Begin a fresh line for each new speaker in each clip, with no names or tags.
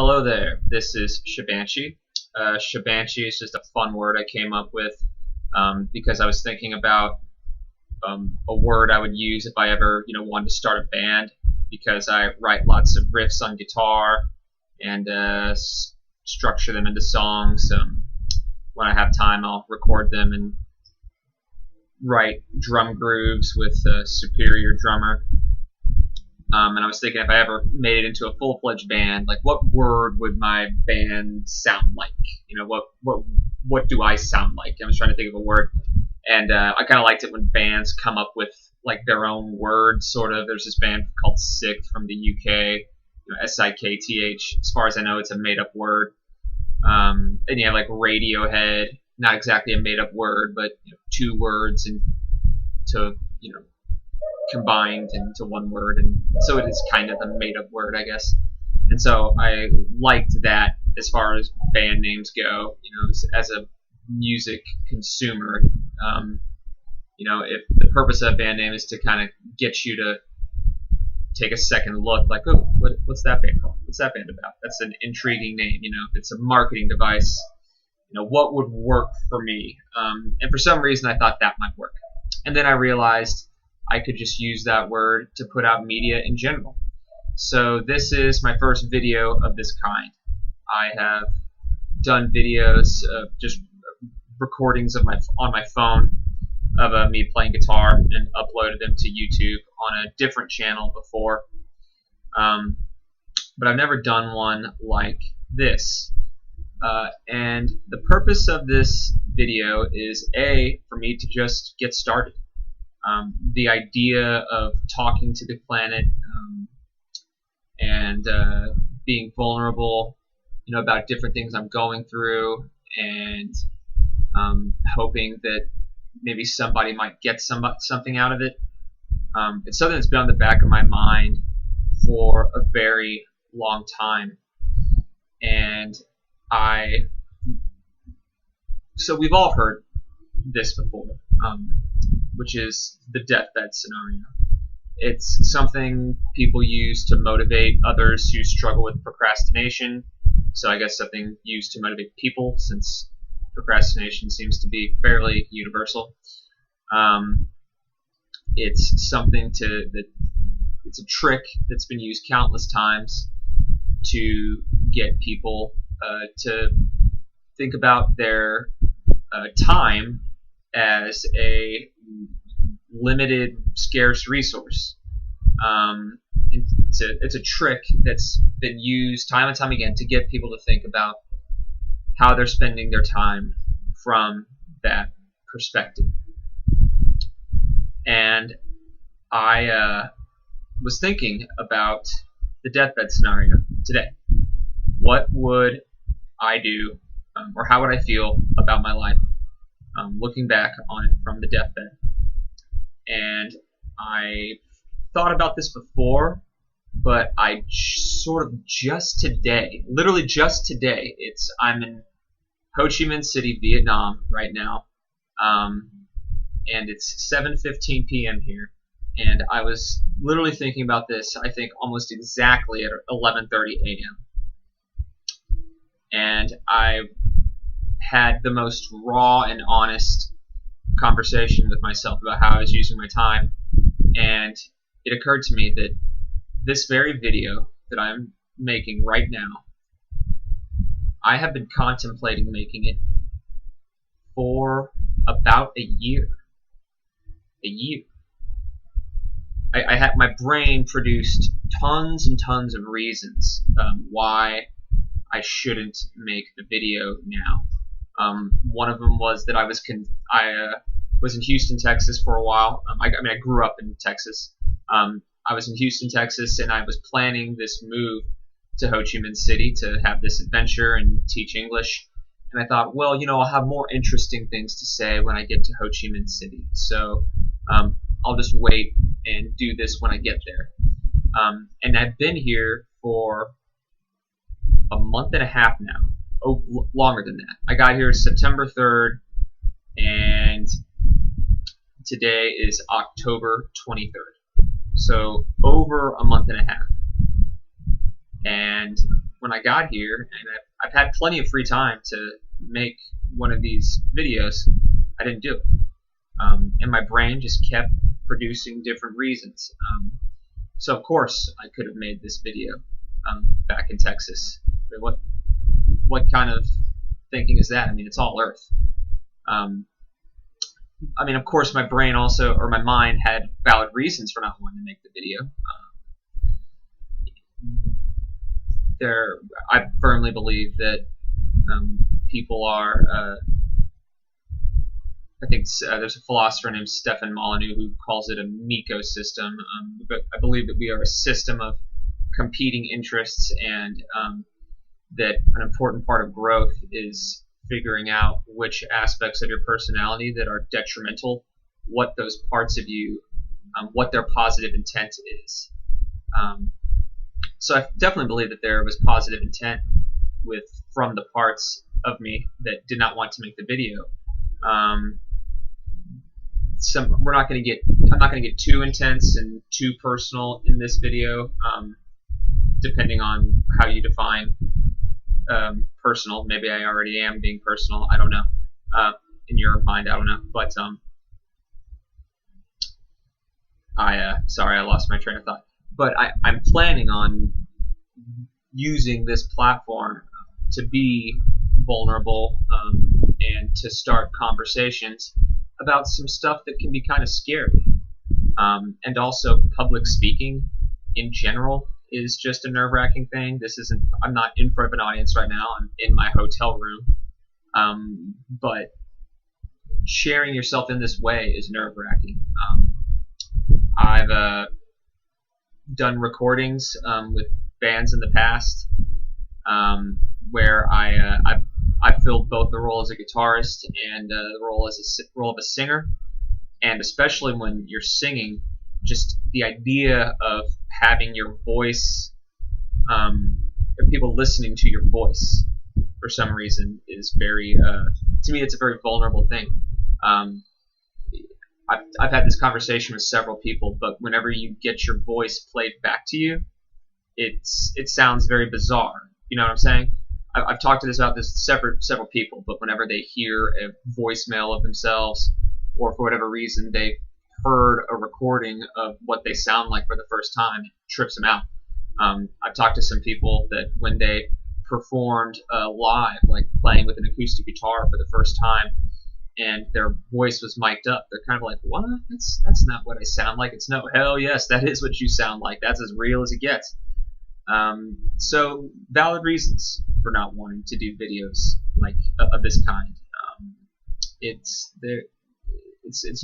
Hello there, this is Shabanshi. Shabanshi is just a fun word I came up with because I was thinking about a word I would use if I ever wanted to start a band, because I write lots of riffs on guitar and structure them into songs. When I have time, I'll record them and write drum grooves with a superior drummer. And I was thinking, if I ever made it into a full-fledged band, like what word would my band sound like? What do I sound like? I was trying to think of a word, and I kind of liked it when bands come up with like their own word. Sort of. There's this band called Sikth from the UK, Sikth. As far as I know, it's a made-up word. And you have like Radiohead, not exactly a made-up word, but two words and combined into one word, and so it is kind of a made-up word, I guess. And so I liked that as far as band names go. As a music consumer, if the purpose of a band name is to kind of get you to take a second look, like, oh, what's that band called? What's that band about? That's an intriguing name. If it's a marketing device, what would work for me? And for some reason, I thought that might work. And then I realized I could just use that word to put out media in general. So this is my first video of this kind. I have done videos of just recordings of on my phone of me playing guitar and uploaded them to YouTube on a different channel before. But I've never done one like this. And the purpose of this video is for me to just get started. The idea of talking to the planet and being vulnerable, about different things I'm going through, and hoping that maybe somebody might get something out of it. It's something that's been on the back of my mind for a very long time, and so we've all heard this before. Which is the deathbed scenario. It's something people use to motivate others who struggle with procrastination. So I guess something used to motivate people, since procrastination seems to be fairly universal. It's something it's a trick that's been used countless times to get people to think about their time as a limited, scarce resource. It's a trick that's been used time and time again to get people to think about how they're spending their time from that perspective. And I was thinking about the deathbed scenario today. What would I do, or how would I feel about my life looking back on it from the deathbed? And I thought about this before, but I sort of just today, literally just today, I'm in Ho Chi Minh City, Vietnam right now, and it's 7:15 p.m. here, and I was literally thinking about this, I think almost exactly at 11:30 a.m. And I had the most raw and honest conversation with myself about how I was using my time, and it occurred to me that this very video that I'm making right now, I have been contemplating making it for about a year. I had my brain produced tons and tons of reasons why I shouldn't make the video now. One of them was that I was in Houston, Texas for a while. I grew up in Texas. I was in Houston, Texas, and I was planning this move to Ho Chi Minh City to have this adventure and teach English. And I thought, well, I'll have more interesting things to say when I get to Ho Chi Minh City. So I'll just wait and do this when I get there. And I've been here for a month and a half now. Oh, longer than that. I got here September 3rd, and today is October 23rd. So over a month and a half. And when when I got here, and I've had plenty of free time to make one of these videos, I didn't do it. And my brain just kept producing different reasons. So of course I could have made this video back in Texas. But what kind of thinking is that? I mean, it's all Earth. I mean, of course, my brain also, or my mind, had valid reasons for not wanting to make the video. I firmly believe that people are. I think there's a philosopher named Stefan Molyneux who calls it a ecosystem. But I believe that we are a system of competing interests, and that an important part of growth is figuring out which aspects of your personality that are detrimental, what those parts of you, what their positive intent is. So I definitely believe that there was positive intent from the parts of me that did not want to make the video. I'm not going to get too intense and too personal in this video, depending on how you define personal. Maybe I already am being personal. I don't know. In your mind, I don't know. But sorry, I lost my train of thought. But I'm planning on using this platform to be vulnerable and to start conversations about some stuff that can be kind of scary. And also, public speaking in general is just a nerve-wracking thing. I'm not in front of an audience right now. I'm in my hotel room. But sharing yourself in this way is nerve-wracking. I've done recordings with bands in the past where I filled both the role as a guitarist and the role of a singer. And especially when you're singing, just the idea of having your voice, people listening to your voice for some reason is very, to me, it's a very vulnerable thing. I've had this conversation with several people, but whenever you get your voice played back to you, it sounds very bizarre. You know what I'm saying? I've talked about this several people, but whenever they hear a voicemail of themselves, or for whatever reason they heard a recording of what they sound like for the first time, it trips them out. I've talked to some people that when they performed live, like playing with an acoustic guitar for the first time, and their voice was mic'd up, they're kind of like, what? That's not what I sound like. It's no, hell yes, that is what you sound like. That's as real as it gets. So valid reasons for not wanting to do videos like of this kind. It's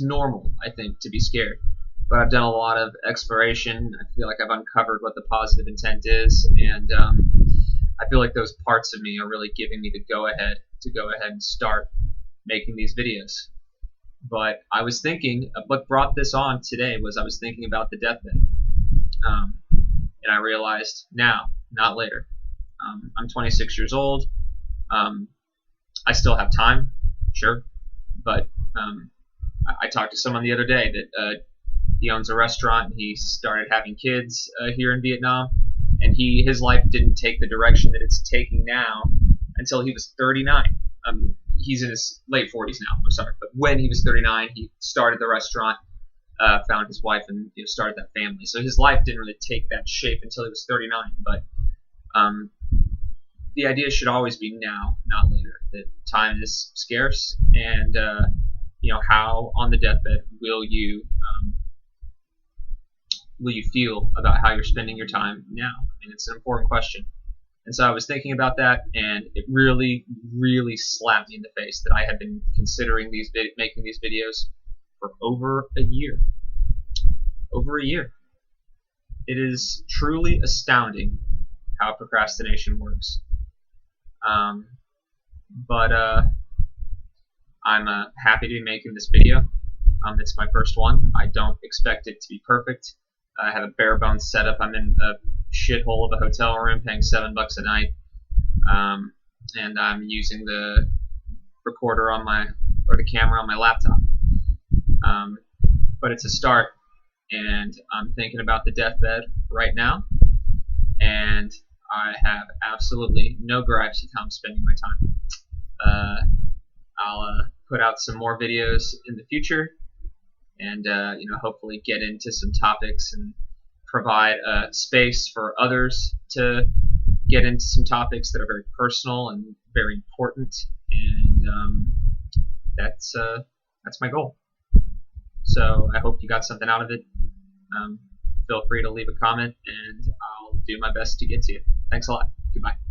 normal, I think, to be scared. But I've done a lot of exploration. I feel like I've uncovered what the positive intent is, and I feel like those parts of me are really giving me the go-ahead to go ahead and start making these videos. But I was thinking, what brought this on today was I was thinking about the deathbed. And I realized now, not later. I'm 26 years old. I still have time, sure. But I talked to someone the other day that he owns a restaurant. He started having kids here in Vietnam, and his life didn't take the direction that it's taking now until he was 39. He's in his late 40s now. I'm sorry, but when he was 39, he started the restaurant, found his wife, and started that family. So his life didn't really take that shape until he was 39. But the idea should always be now, not later. That time is scarce, and how on the deathbed will you feel about how you're spending your time now? I mean, it's an important question. And so I was thinking about that, and it really, really slapped me in the face that I had been considering making these videos for over a year. Over a year. It is truly astounding how procrastination works. But I'm happy to be making this video. It's my first one. I don't expect it to be perfect. I have a bare bones setup. I'm in a shithole of a hotel room paying $7 a night. And I'm using the recorder the camera on my laptop. But it's a start, and I'm thinking about the deathbed right now, and I have absolutely no gripes with how I'm spending my time. I'll put out some more videos in the future, and hopefully get into some topics and provide a space for others to get into some topics that are very personal and very important, and that's my goal. So I hope you got something out of it. Feel free to leave a comment, and I'll do my best to get to you. Thanks a lot. Goodbye.